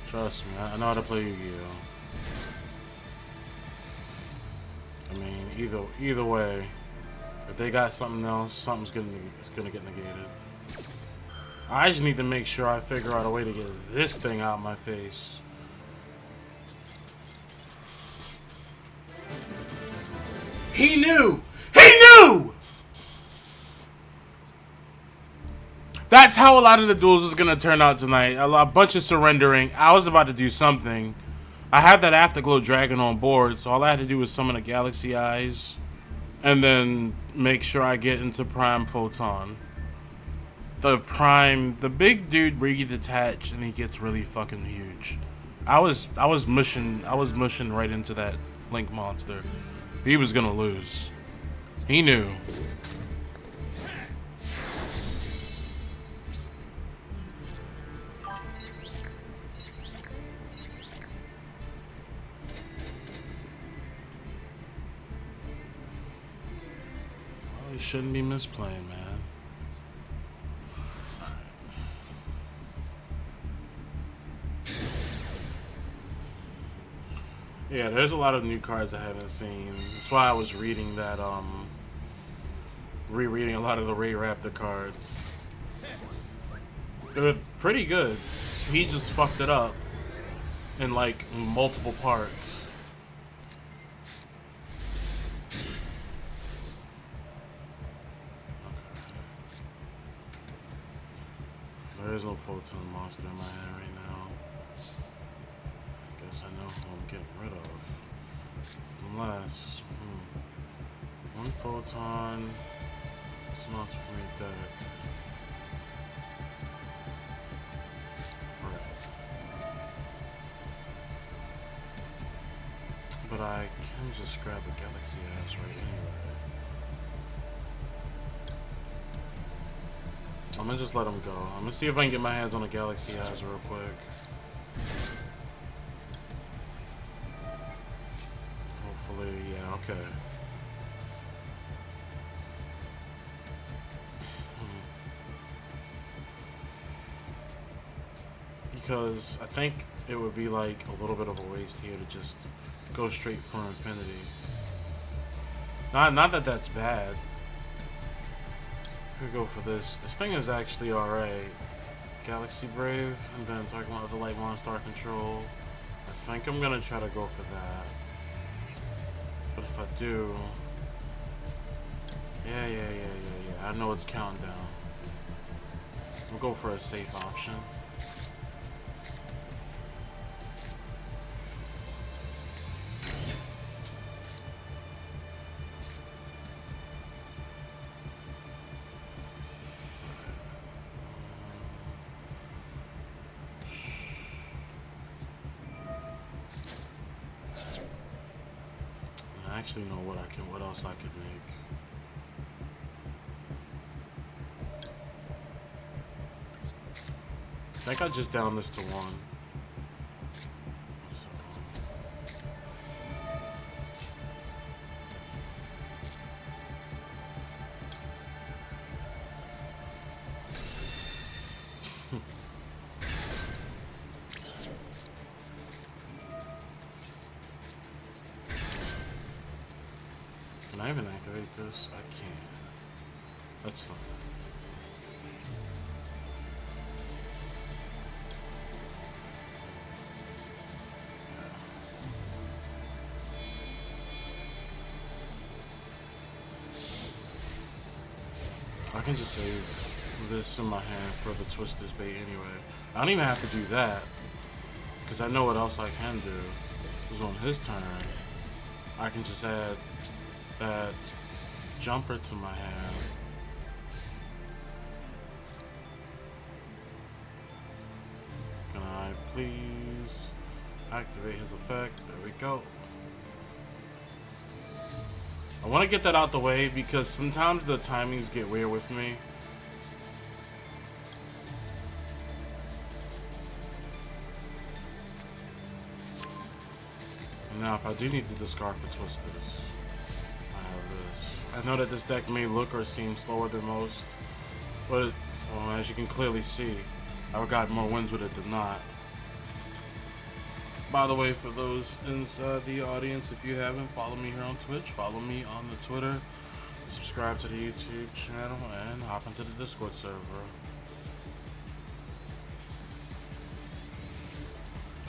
Trust me, I know how to play Yu-Gi-Oh! I mean, either way, if they got something else, something's gonna get negated. I just need to make sure I figure out a way to get this thing out of my face. He knew! He knew! That's how a lot of the duels is gonna turn out tonight. A bunch of surrendering. I was about to do something. I have that Afterglow Dragon on board, so all I had to do was summon a Galaxy Eyes and then make sure I get into Prime Photon. The big dude re-detached and he gets really fucking huge. I was mushing right into that Link monster. He was gonna lose. He knew. You shouldn't be misplaying, man. Yeah, there's a lot of new cards I haven't seen. That's why I was reading that, rereading a lot of the Ray Raptor cards. They're pretty good. He just fucked it up in, like, multiple parts. There is no Photon monster in my hand right now. I guess I know who I'm getting rid of. Unless, one Photon, this monster from your deck. Right. But I can just grab a Galaxy Eyes right anyway. I'm gonna just let him go. I'm gonna see if I can get my hands on a Galaxy Eyes real quick. Hopefully, yeah, okay. Because I think it would be like a little bit of a waste here to just go straight for Infinity. Not that that's bad. Could go for this. This thing is actually alright. Galaxy Brave, and then talking about the light monster control. I think I'm gonna try to go for that. But if I do, yeah. I know it's counting down. We'll go for a safe option. I actually know what else I could make. I think I just down this to 1. So. Can I even activate this? I can't. That's fine. I can just save this in my hand for the Twister's bait anyway. I don't even have to do that, because I know what else I can do. Because on his turn, I can just add that jumper to my hand. Can I please activate his effect? There we go. I want to get that out the way because sometimes the timings get weird with me. And now if I do need to discard for Twisters, I have this. I know that this deck may look or seem slower than most, but well, as you can clearly see, I've got more wins with it than not. By the way, for those inside the audience, if you haven't, follow me here on Twitch, follow me on the Twitter, subscribe to the YouTube channel, and hop into the Discord server.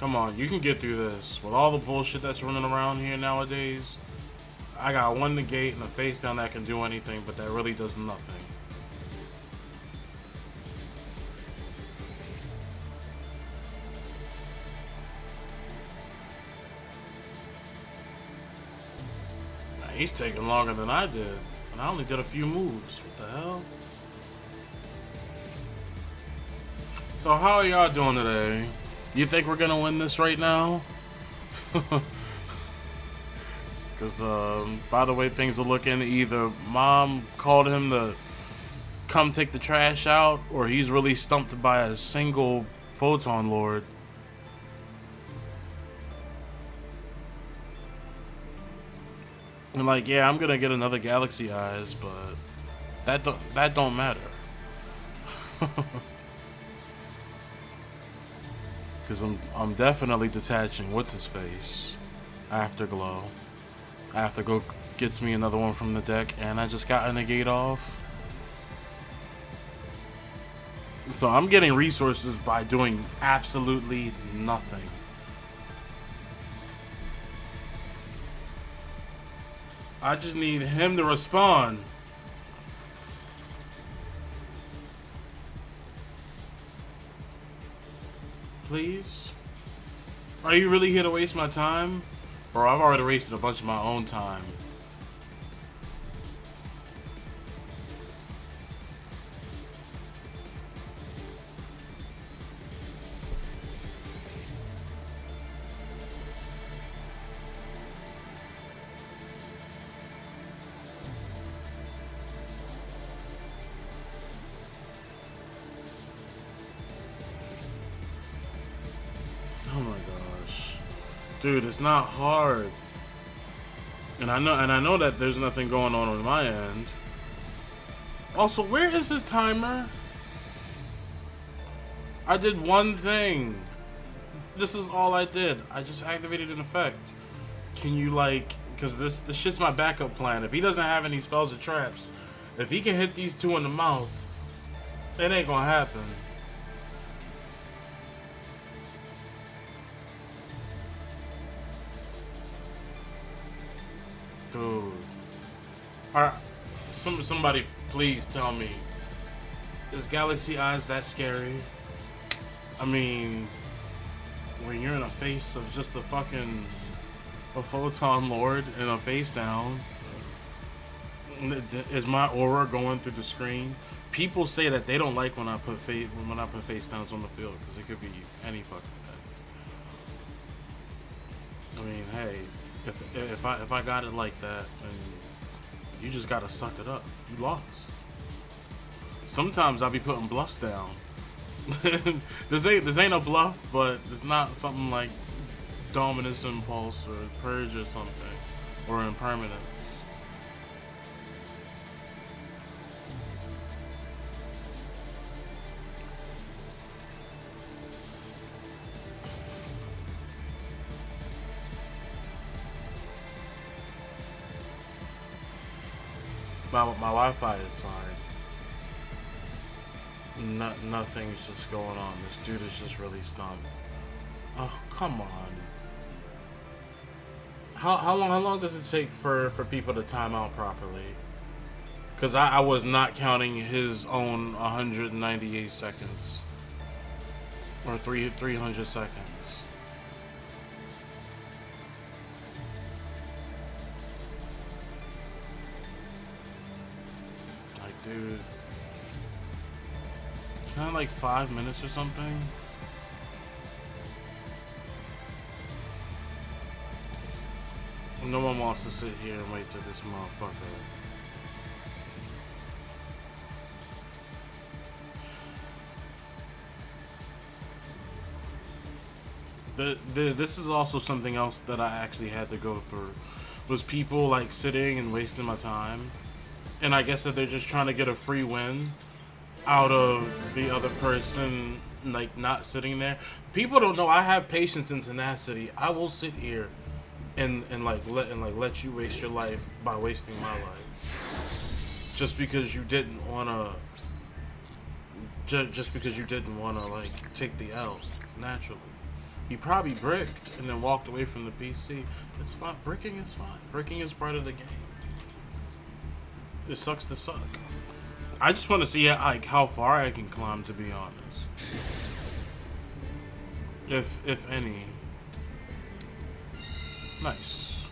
Come on, you can get through this. With all the bullshit that's running around here nowadays, I got one negate and a face down that can do anything, but that really does nothing. He's taking longer than I did, and I only did a few moves. What the hell? So how are y'all doing today? You think we're gonna win this right now? Because, by the way things are looking, either Mom called him to come take the trash out, or he's really stumped by a single Photon Lord. And like, yeah, I'm gonna get another Galaxy Eyes, but that don't matter. Cause I'm definitely detaching what's his face, Afterglow. Afterglow gets me another one from the deck, and I just got a negate off. So I'm getting resources by doing absolutely nothing. I just need him to respond. Please? Are you really here to waste my time? Bro, I've already wasted a bunch of my own time. Oh my gosh. Dude, it's not hard. And I know that there's nothing going on my end. Also, where is his timer? I did one thing. This is all I did. I just activated an effect. Can you like, because this shit's my backup plan. If he doesn't have any spells or traps, if he can hit these two in the mouth, it ain't gonna happen. Dude. Alright, somebody please tell me, is Galaxy Eyes that scary? I mean, when you're in a face of just a photon lord and a face down, is my aura going through the screen? People say that they don't like when I put face downs on the field because it could be any fucking thing. I mean, hey, if I got it like that, then you just gotta suck it up. You lost. Sometimes I'll be putting bluffs down. This ain't a bluff, but it's not something like Dominus Impulse or Purge or something, or Impermanence. My Wi-Fi is fine. Nothing's just going on. This dude is just really stunned. Oh, come on. How long does it take for people to time out properly? Because I was not counting his own 198 seconds. Or 300 seconds. Like, dude. It's not like 5 minutes or something. No one wants to sit here and wait till this motherfucker. This is also something else that I actually had to go through. Was people like sitting and wasting my time. And I guess that they're just trying to get a free win out of the other person, like not sitting there. People don't know I have patience and tenacity. I will sit here and let you waste your life by wasting my life. Just because you didn't wanna like take the L naturally. He probably bricked and then walked away from the PC. It's fine. Bricking is fine. Bricking is part of the game. It sucks to suck. I just want to see like how far I can climb, to be honest. If any. Nice.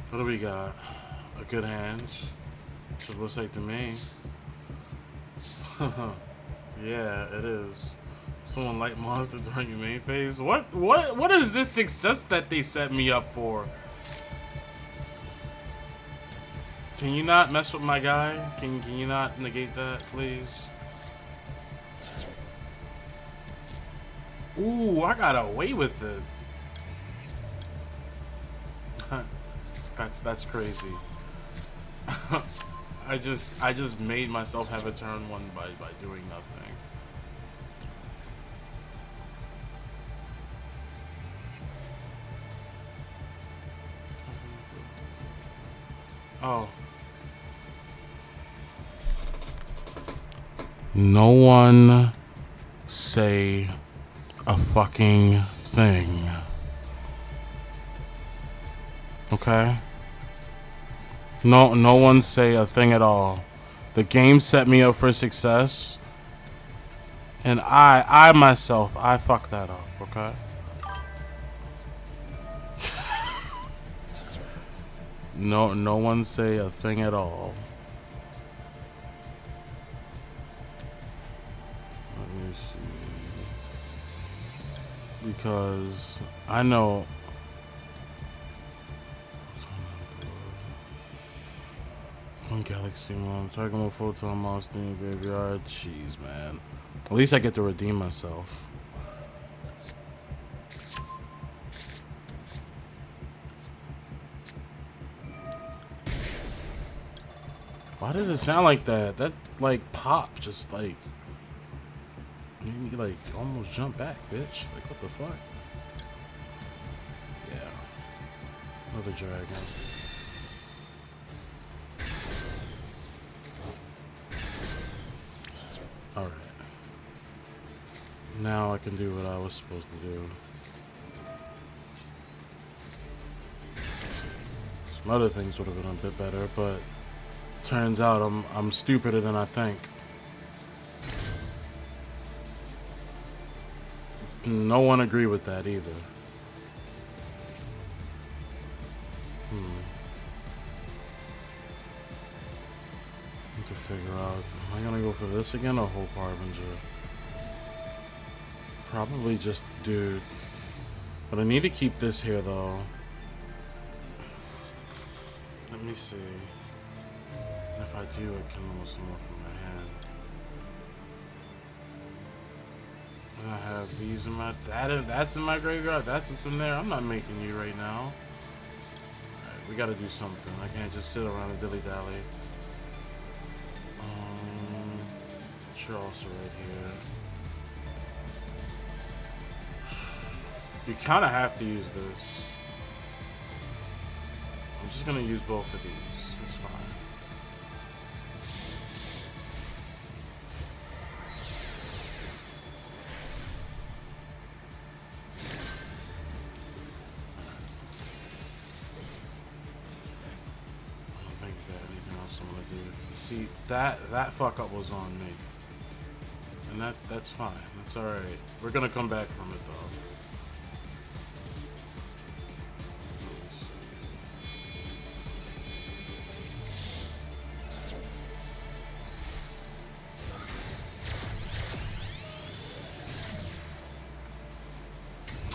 What do we got? A good hand. So it looks like to me. Yeah, it is. Someone light monster during your main phase. What is this success that they set me up for? Can you not mess with my guy? Can you not negate that, please? Ooh, I got away with it. That's crazy. I just made myself have a turn one by doing nothing. Oh. No one say a fucking thing. Okay? No one say a thing at all. The game set me up for success. And I myself, I fucked that up, okay? No one say a thing at all. Let me see. Because I know. One Galaxy Mom, talking about photon monster in your graveyard. Jeez, man. At least I get to redeem myself. Why does it sound like that? That like pop just like made me like almost jump back, bitch. Like what the fuck? Yeah. Another dragon. Now I can do what I was supposed to do. Some other things would have been a bit better, but turns out I'm stupider than I think. No one agreed with that either. Need to figure out, am I gonna go for this again or Hope Harbinger? Probably just dude. But I need to keep this here though. Let me see. And if I do, I can remove some more from my hand. And I have these in my that's in my graveyard. That's what's in there. I'm not making you right now. Alright, we gotta do something. I can't just sit around and dilly dally. You're also right here. You kind of have to use this. I'm just gonna use both of these. It's fine. I don't think I got anything else I'm gonna do. See, that fuck up was on me. And that's fine. That's alright. We're gonna come back from it though.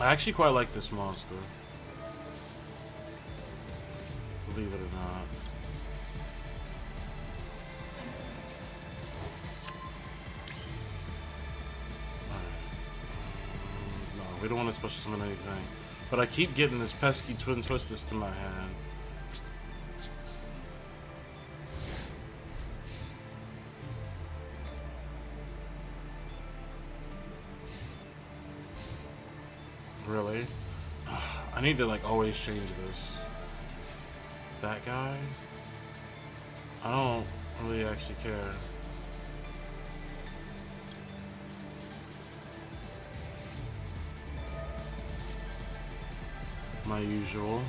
I actually quite like this monster. Believe it or not. We don't want to special summon anything. But I keep getting this pesky twin twisters to my hand. Really? I need to like always change this. That guy? I don't really actually care. My usual.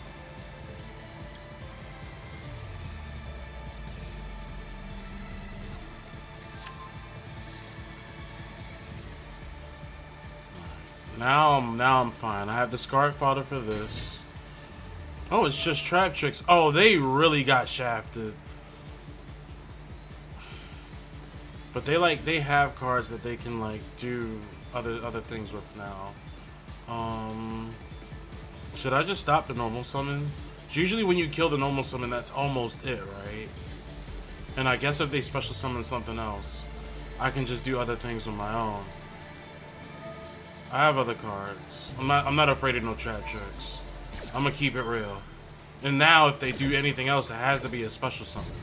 Now I'm fine. I have the Scarlet Father for this. Oh, it's just trap tricks. Oh, they really got shafted. But they have cards that they can like do other things with now. Should I just stop the normal summon? Usually when you kill the normal summon, that's almost it, right? And I guess if they special summon something else, I can just do other things on my own. I have other cards. I'm not afraid of no trap tricks. I'm gonna keep it real. And now if they do anything else, it has to be a special summon,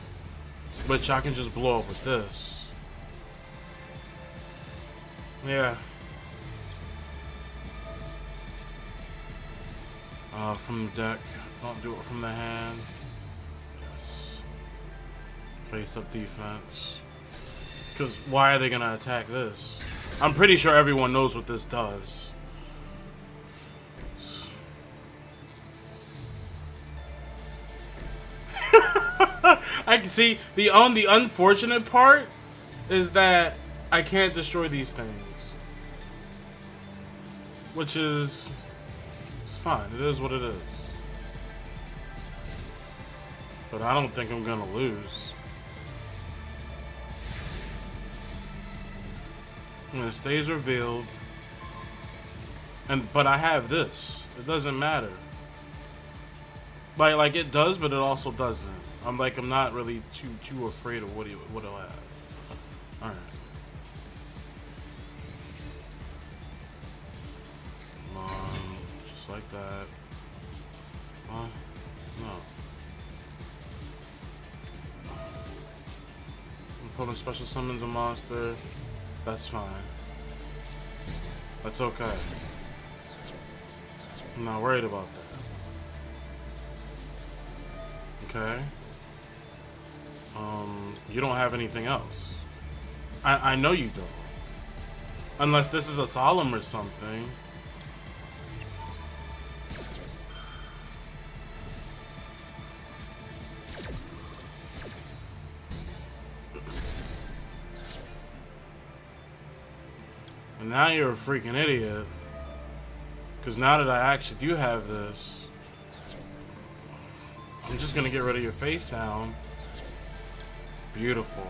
which I can just blow up with this. Yeah. From the deck. Don't do it from the hand. Yes. Face up defense. Because why are they gonna attack this? I'm pretty sure everyone knows what this does. I can see the unfortunate part is that I can't destroy these things, which is it's fine. It is what it is. But I don't think I'm gonna lose. And it stays revealed. But I have this. It doesn't matter. Like it does, but it also doesn't. I'm not really too afraid of what he'll have. Alright. Come on. Just like that. No. Opponent special summons a monster. That's fine. That's okay. I'm not worried about that. Okay. You don't have anything else. I know you don't. Unless this is a solemn or something. And now you're a freaking idiot. Because now that I actually do have this, I'm just gonna get rid of your face down. Beautiful.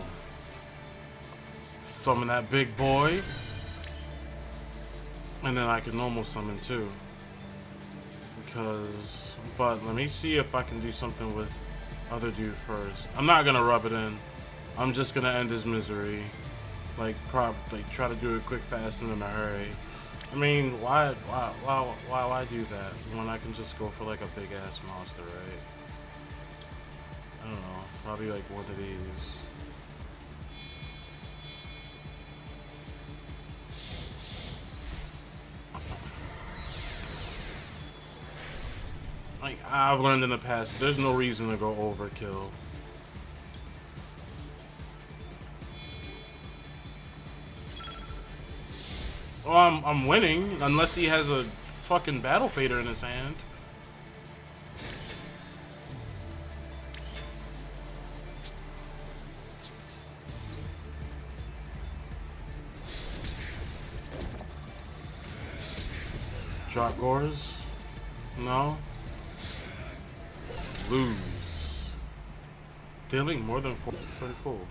Summon that big boy. And then I can normal summon too. But let me see if I can do something with other dude first. I'm not gonna rub it in. I'm just gonna end his misery. Like try to do it quick, fast, and in a hurry. I mean, why do that when I can just go for like a big ass monster, right? I don't know. Probably like one of these. Like I've learned in the past, there's no reason to go overkill. Well, I'm winning unless he has a fucking battle fader in his hand. Drop Gores? No. Lose. Dealing more than 4. Pretty cool.